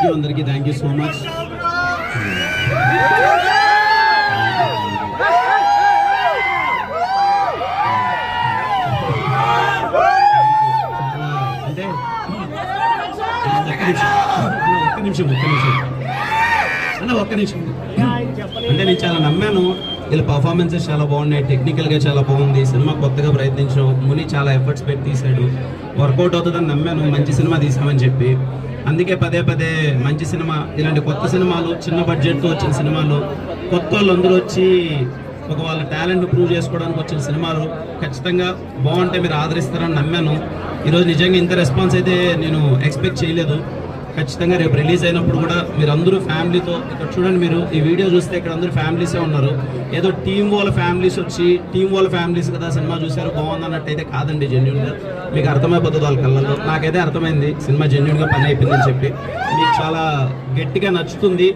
You అందరికీ, thank you so much. అంటే ఒక్క నిమిషం అంటే నేను చాలా నమ్మాను. వీళ్ళ పర్ఫార్మెన్సెస్ చాలా బాగున్నాయి, టెక్నికల్గా చాలా బాగుంది, సినిమా కొత్తగా ప్రయత్నించాం, ముని చాలా ఎఫర్ట్స్ పెట్టి తీశాడు, వర్కౌట్ అవుతుందని నమ్మాను, మంచి సినిమా తీసామని చెప్పి. అందుకే పదే పదే మంచి సినిమా, ఇలాంటి కొత్త సినిమాలు, చిన్న బడ్జెట్తో వచ్చిన సినిమాలు, కొత్త వాళ్ళందరూ వచ్చి ఒక వాళ్ళ టాలెంట్ ప్రూవ్ చేసుకోవడానికి వచ్చిన సినిమాలు ఖచ్చితంగా బాగుంటే మీరు ఆదరిస్తారని నమ్మాను. ఈరోజు నిజంగా ఇంత రెస్పాన్స్ అయితే నేను ఎక్స్పెక్ట్ చేయలేదు. ఖచ్చితంగా రేపు రిలీజ్ అయినప్పుడు కూడా మీరు అందరూ ఫ్యామిలీతో, ఇక్కడ చూడండి, మీరు ఈ వీడియో చూస్తే ఇక్కడ అందరూ ఫ్యామిలీసే ఉన్నారు. ఏదో టీం వాళ్ళ ఫ్యామిలీస్ వచ్చి టీం వాళ్ళ ఫ్యామిలీస్ కదా సినిమా చూసారు బాగుంది అన్నట్టయితే కాదండి. జెన్యున్గా మీకు అర్థమైపోతుంది వాళ్ళ కళ్ళల్లో. నాకైతే అర్థమైంది సినిమా జెన్యున్గా పని అయిపోయిందని చెప్పి. మీకు చాలా గట్టిగా నచ్చుతుంది.